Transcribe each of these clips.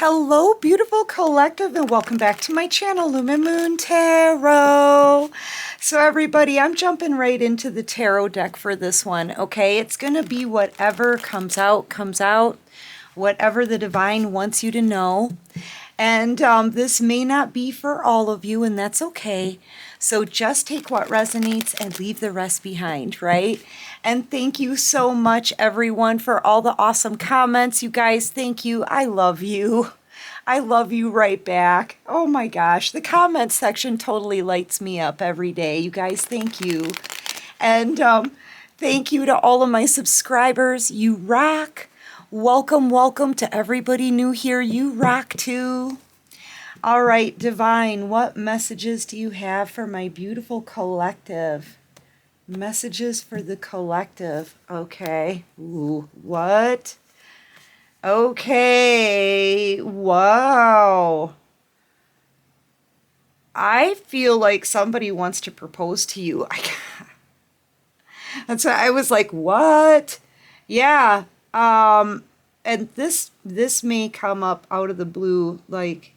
Hello, beautiful collective, and welcome back to my channel, Lumen Moon Tarot. So everybody, I'm jumping right into the tarot deck for this one, okay? It's going to be whatever comes out, whatever the divine wants you to know. And this may not be for all of you, and that's okay. So just take what resonates and leave the rest behind, right? And thank you so much, everyone, for all the awesome comments. You guys, thank you. I love you. I love you right back. Oh my gosh, the comment section totally lights me up every day. You guys, thank you. And thank you to all of my subscribers. You rock. Welcome, welcome to everybody new here. You rock too. All right, Divine, what messages do you have for my beautiful collective? Messages for the collective. Okay. Ooh, what? Okay. Wow. I feel like somebody wants to propose to you. That's why I was like, what? Yeah. And this may come up out of the blue, like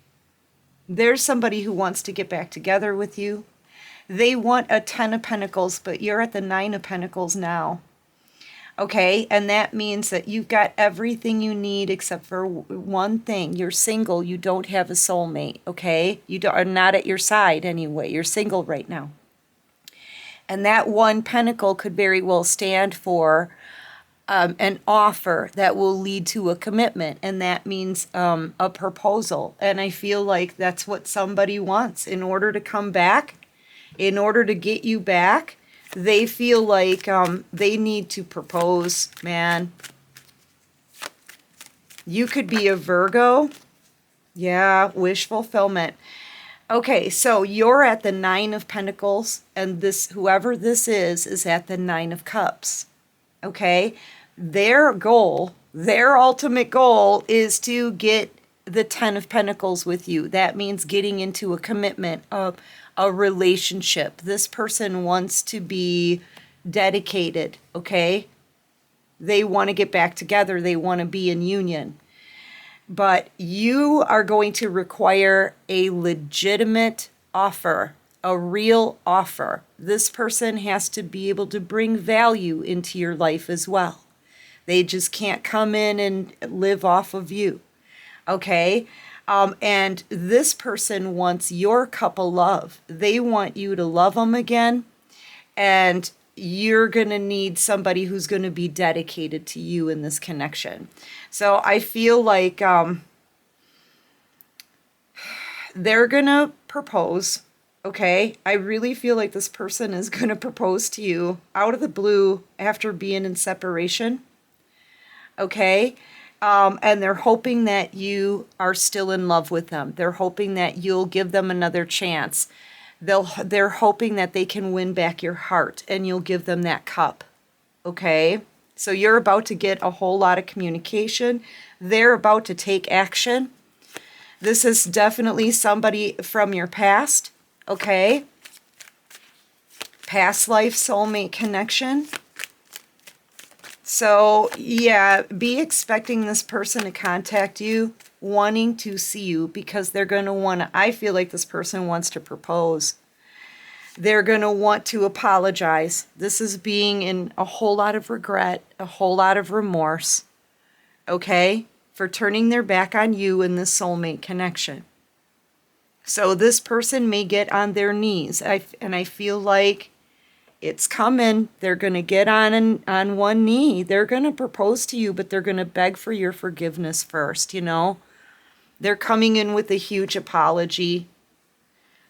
there's somebody who wants to get back together with you. They want a 10 of Pentacles, but you're at the 9 of Pentacles now. Okay, and that means that you've got everything you need except for one thing. You're single. You don't have a soulmate, okay? You are not at your side anyway. You're single right now. And that one pentacle could very well stand for an offer that will lead to a commitment, and that means a proposal. And I feel like that's what somebody wants in order to come back, in order to get you back. They feel like they need to propose, man. You could be a Virgo. Yeah, wish fulfillment. Okay, so you're at the 9 of Pentacles, and this, whoever this is at the 9 of Cups. Okay, their goal, their ultimate goal is to get the 10 of Pentacles with you. That means getting into a commitment, a relationship. This person wants to be dedicated, okay? They want to get back together. They want to be in union. But you are going to require a legitimate offer, a real offer. This person has to be able to bring value into your life as well. They just can't come in and live off of you, okay? And this person wants your cup of love. They want you to love them again, and you're going to need somebody who's going to be dedicated to you in this connection. So I feel like they're going to propose, okay? I really feel like this person is going to propose to you out of the blue after being in separation, okay? And they're hoping that you are still in love with them. They're hoping that you'll give them another chance. They're hoping that they can win back your heart and you'll give them that cup. Okay? So you're about to get a whole lot of communication. They're about to take action. This is definitely somebody from your past. Okay? Past life soulmate connection. So, yeah, be expecting this person to contact you, wanting to see you, because they're going to want to, I feel like this person wants to propose. They're going to want to apologize. This is being in a whole lot of regret, a whole lot of remorse, okay, for turning their back on you in this soulmate connection. So this person may get on their knees, and I feel like it's coming. They're going to get on one knee. They're going to propose to you, but they're going to beg for your forgiveness first, you know. They're coming in with a huge apology.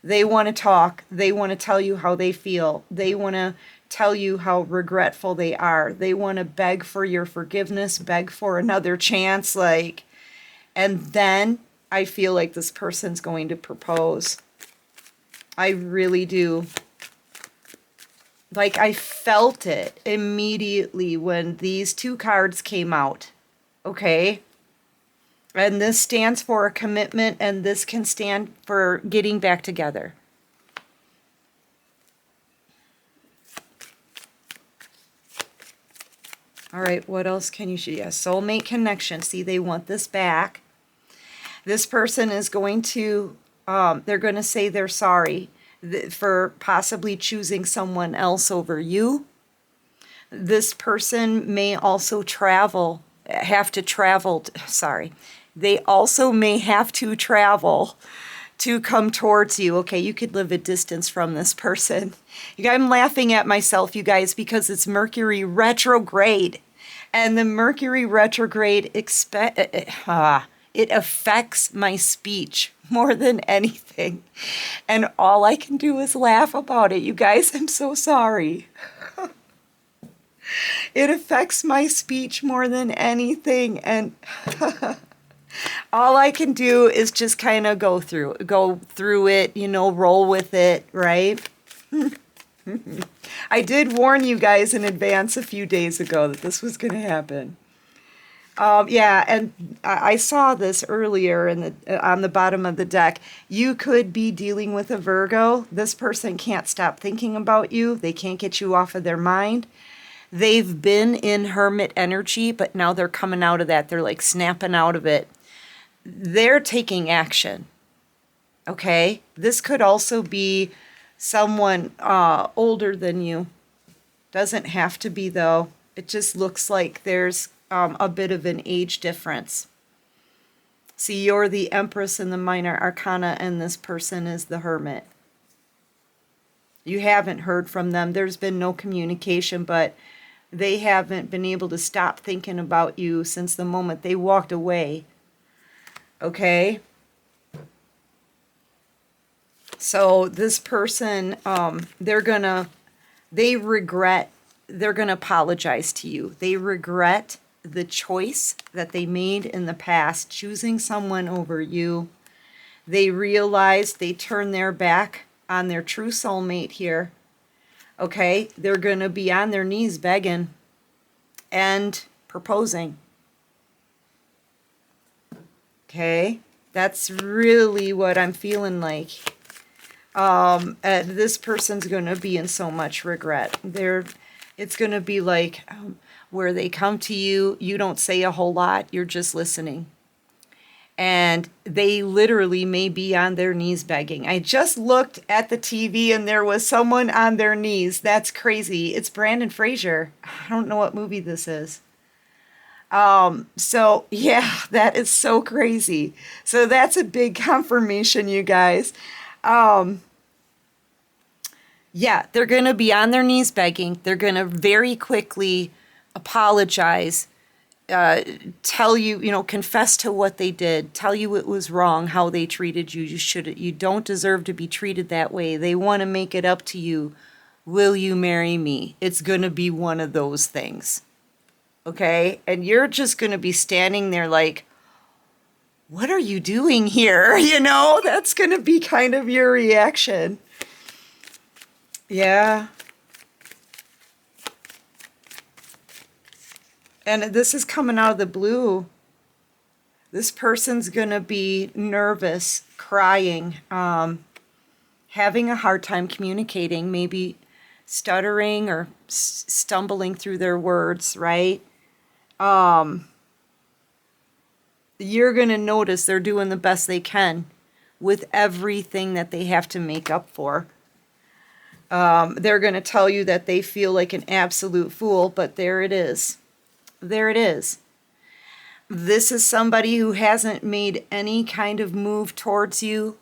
They want to talk. They want to tell you how they feel. They want to tell you how regretful they are. They want to beg for your forgiveness, beg for another chance, like, and then I feel like this person's going to propose. I really do. Like, I felt it immediately when these two cards came out, okay? And this stands for a commitment, and this can stand for getting back together. All right, what else can you see? Yeah, soulmate connection. See, they want this back. This person is going to, they're going to say they're sorry for possibly choosing someone else over you. This person may also have to travel, sorry. They also may have to travel to come towards you. Okay, you could live a distance from this person. I'm laughing at myself, you guys, because it's Mercury retrograde. And the Mercury retrograde, it affects my speech more than anything. And all I can do is laugh about it. You guys, I'm so sorry. It affects my speech more than anything. And all I can do is just kind of go through it, roll with it, right? I did warn you guys in advance a few days ago that this was going to happen. Yeah, and I saw this earlier on the bottom of the deck. You could be dealing with a Virgo. This person can't stop thinking about you. They can't get you off of their mind. They've been in hermit energy, but now they're coming out of that. They're like snapping out of it. They're taking action. Okay? This could also be someone older than you. Doesn't have to be, though. It just looks like there's a bit of an age difference. See, you're the Empress in the minor arcana, and this person is the hermit. You haven't heard from them. There's been no communication, but they haven't been able to stop thinking about you since the moment they walked away. Okay? So this person, they're going to apologize to you. They regret the choice that they made in the past, choosing someone over you. They realize they turn their back on their true soulmate here. Okay? They're going to be on their knees begging and proposing. Okay? That's really what I'm feeling like. This person's going to be in so much regret. It's going to be like where they come to you, you don't say a whole lot, you're just listening. And they literally may be on their knees begging. I just looked at the TV and there was someone on their knees. That's crazy. It's Brandon Fraser. I don't know what movie this is. So yeah, that is so crazy. So that's a big confirmation, you guys. Yeah, they're going to be on their knees begging. They're going to very quickly apologize, tell you, confess to what they did, tell you it was wrong, how they treated you. You don't deserve to be treated that way. They want to make it up to you. Will you marry me? It's going to be one of those things. Okay? And you're just going to be standing there like, what are you doing here? That's going to be kind of your reaction. Yeah. And this is coming out of the blue. This person's going to be nervous, crying, having a hard time communicating, maybe stuttering or stumbling through their words, right? You're going to notice they're doing the best they can with everything that they have to make up for. They're going to tell you that they feel like an absolute fool, but there it is. There it is. This is somebody who hasn't made any kind of move towards you,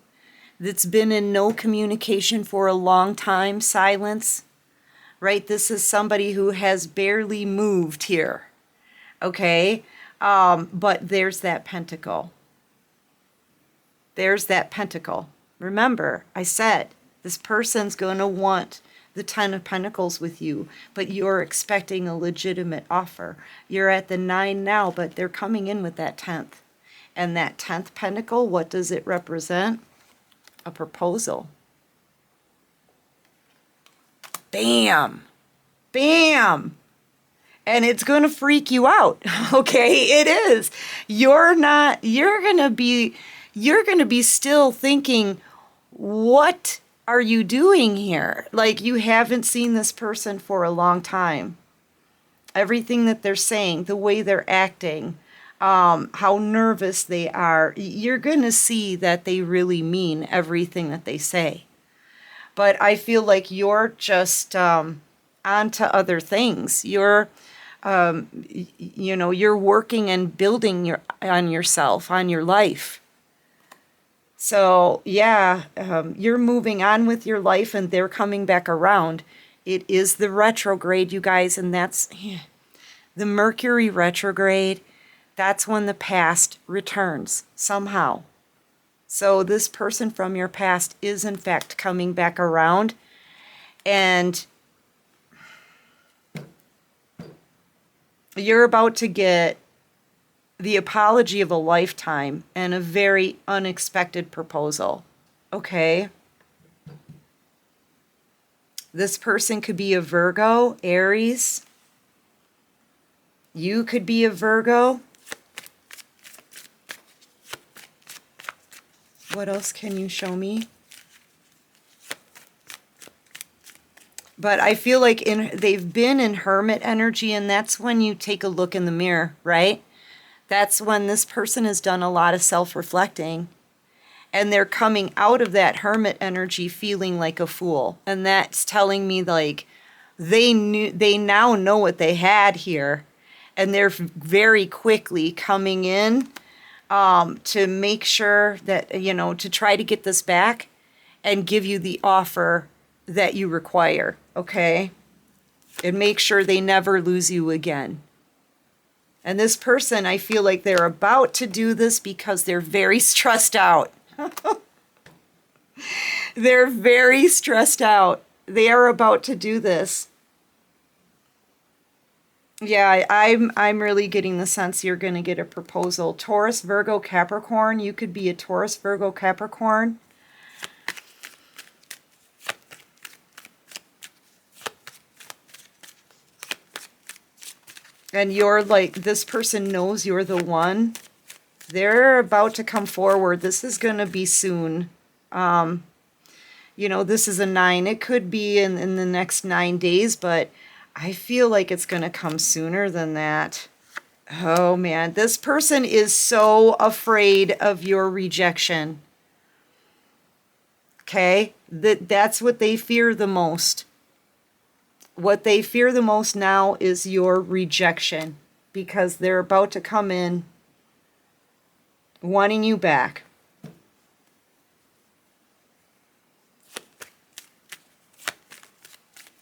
that's been in no communication for a long time, silence, right? This is somebody who has barely moved here, okay? But there's that pentacle. There's that pentacle. Remember, I said, this person's going to want the 10 of Pentacles with you, but you're expecting a legitimate offer. You're at the 9 now, but they're coming in with that 10th. And that 10th Pentacle, what does it represent? A proposal. Bam! Bam! And it's going to freak you out, okay? It is. You're going to be still thinking, what are you doing here? Like, you haven't seen this person for a long time. Everything that they're saying, the way they're acting, how nervous they are. You're going to see that they really mean everything that they say. But I feel like you're just on to other things. You're working and building on yourself, on your life. So, yeah, you're moving on with your life and they're coming back around. It is the retrograde, you guys, and that's the Mercury retrograde. That's when the past returns somehow. So this person from your past is in fact coming back around, and you're about to get the apology of a lifetime and a very unexpected proposal. Okay? This person could be a Virgo, Aries. You could be a Virgo. What else can you show me? But I feel like they've been in hermit energy, and that's when you take a look in the mirror, right? That's when this person has done a lot of self-reflecting, and they're coming out of that hermit energy feeling like a fool. And that's telling me like they now know what they had here, and they're very quickly coming in to make sure that, to try to get this back and give you the offer that you require, okay? And make sure they never lose you again. And this person, I feel like they're about to do this because they're very stressed out. They're very stressed out. They are about to do this. Yeah, I'm really getting the sense you're going to get a proposal. Taurus, Virgo, Capricorn. You could be a Taurus, Virgo, Capricorn. And you're like, this person knows you're the one. They're about to come forward. This is going to be soon. This is a 9. It could be in the next 9 days, but I feel like it's going to come sooner than that. Oh, man. This person is so afraid of your rejection. Okay? That's what they fear the most. What they fear the most now is your rejection, because they're about to come in wanting you back.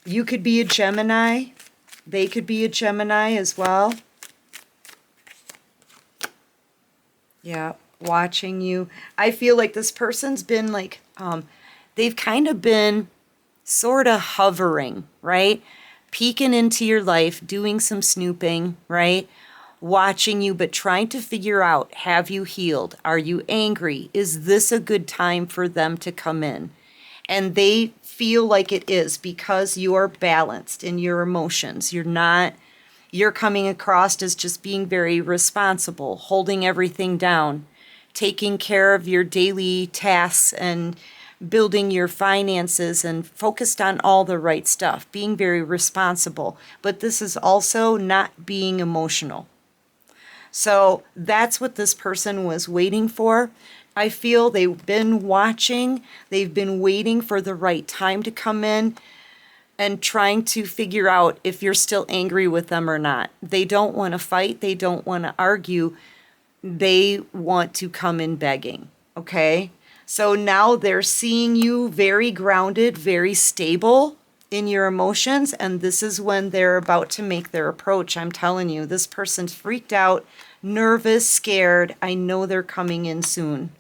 You could be a Gemini. They could be a Gemini as well. Yeah, watching you. I feel like this person's been like, they've kind of been sort of hovering, right? Peeking into your life, doing some snooping, right? Watching you, but trying to figure out, have you healed? Are you angry? Is this a good time for them to come in? And they feel like it is, because you are balanced in your emotions. You're coming across as just being very responsible, holding everything down, taking care of your daily tasks and building your finances and focused on all the right stuff, being very responsible. But this is also not being emotional. So that's what this person was waiting for. I feel they've been watching, they've been waiting for the right time to come in and trying to figure out if you're still angry with them or not. They don't want to fight, they don't want to argue, they want to come in begging, okay? So now they're seeing you very grounded, very stable in your emotions, and this is when they're about to make their approach. I'm telling you, this person's freaked out, nervous, scared. I know they're coming in soon.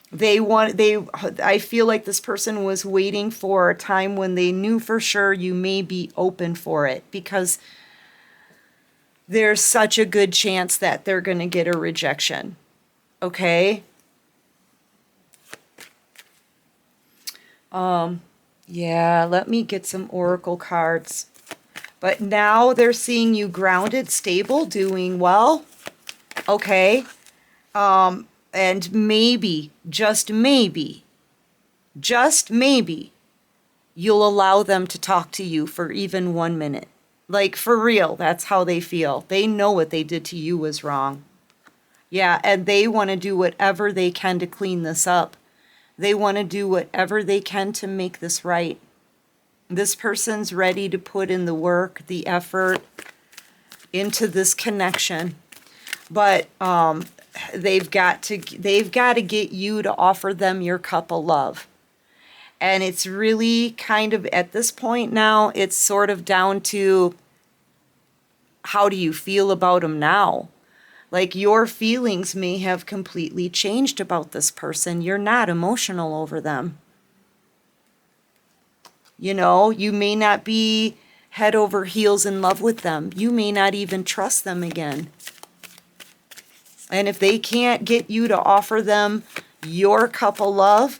I feel like this person was waiting for a time when they knew for sure you may be open for it, because there's such a good chance that they're going to get a rejection. Okay? Yeah, let me get some oracle cards. But now they're seeing you grounded, stable, doing well. Okay? And maybe, just maybe, you'll allow them to talk to you for even 1 minute. Like, for real, that's how they feel. They know what they did to you was wrong. Yeah, and they want to do whatever they can to clean this up. They want to do whatever they can to make this right. This person's ready to put in the work, the effort into this connection. But they've got to get you to offer them your cup of love. And it's really kind of, at this point now, it's sort of down to, how do you feel about them now? Like, your feelings may have completely changed about this person. You're not emotional over them. You know, you may not be head over heels in love with them. You may not even trust them again. And if they can't get you to offer them your cup of love,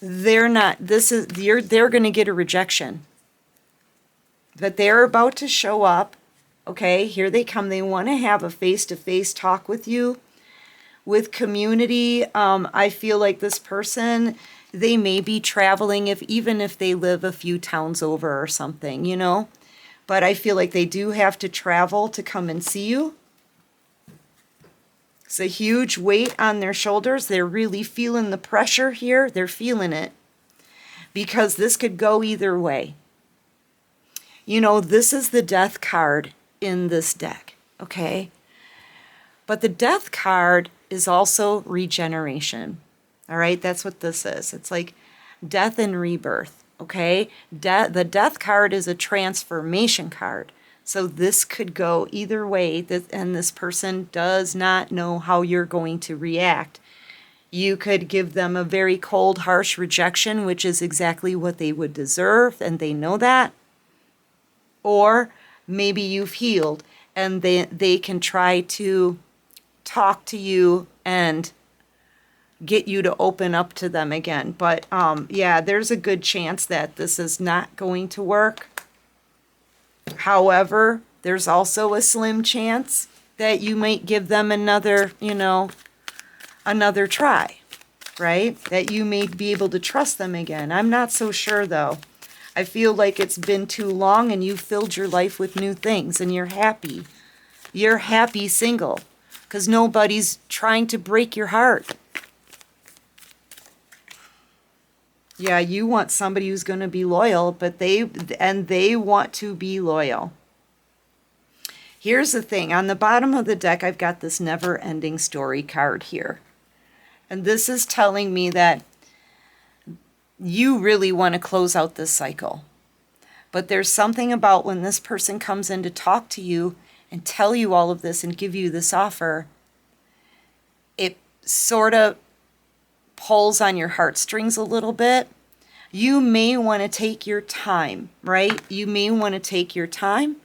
they're going to get a rejection. But they're about to show up. Okay, here they come. They want to have a face-to-face talk with you. With community, I feel like this person, they may be traveling, even if they live a few towns over or something, you know. But I feel like they do have to travel to come and see you. It's a huge weight on their shoulders. They're really feeling the pressure here. They're feeling it. Because this could go either way. You know, this is the Death card in this deck, okay? But the Death card is also regeneration, all right? That's what this is. It's like death and rebirth, okay? The Death card is a transformation card. So this could go either way, and this person does not know how you're going to react. You could give them a very cold, harsh rejection, which is exactly what they would deserve, and they know that. Or maybe you've healed, and they can try to talk to you and get you to open up to them again. But yeah, there's a good chance that this is not going to work. However, there's also a slim chance that you might give them another, another try, right? That you may be able to trust them again. I'm not so sure, though. I feel like it's been too long and you've filled your life with new things and you're happy. You're happy single because nobody's trying to break your heart. Yeah, you want somebody who's going to be loyal, but they want to be loyal. Here's the thing. On the bottom of the deck, I've got this never-ending story card here. And this is telling me that you really want to close out this cycle. But there's something about when this person comes in to talk to you and tell you all of this and give you this offer, it sort of pulls on your heartstrings a little bit. You may want to take your time, right? You may want to take your time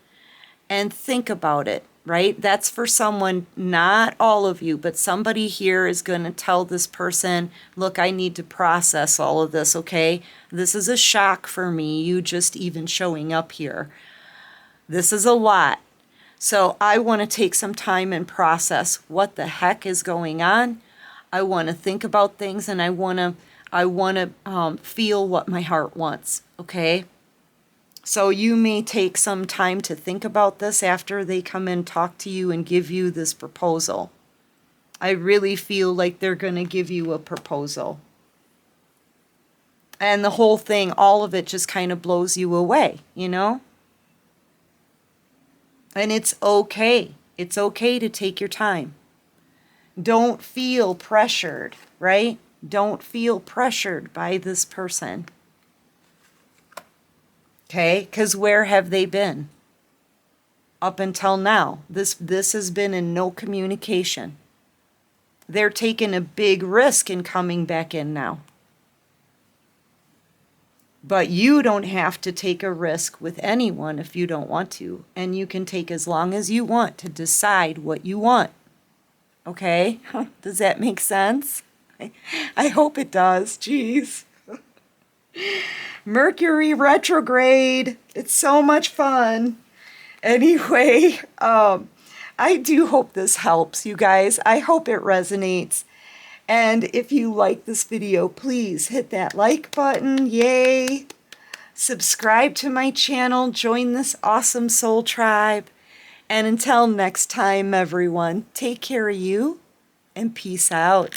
and think about it, right? That's for someone, not all of you, but somebody here is going to tell this person, look, I need to process all of this, okay? This is a shock for me, you just even showing up here. This is a lot. So I want to take some time and process what the heck is going on. I want to think about things, and I want to feel what my heart wants, okay? So you may take some time to think about this after they come and talk to you and give you this proposal. I really feel like they're going to give you a proposal. And the whole thing, all of it just kind of blows you away, you know? And it's okay. It's okay to take your time. Don't feel pressured, right? Don't feel pressured by this person. Okay? Because where have they been? Up until now. This has been in no communication. They're taking a big risk in coming back in now. But you don't have to take a risk with anyone if you don't want to. And you can take as long as you want to decide what you want. Okay? Does that make sense? I hope it does. Jeez. Mercury retrograde. It's so much fun. Anyway, I do hope this helps, you guys. I hope it resonates. And if you like this video, please hit that like button. Yay. Subscribe to my channel, join this awesome soul tribe. And until next time, everyone, take care of you and peace out.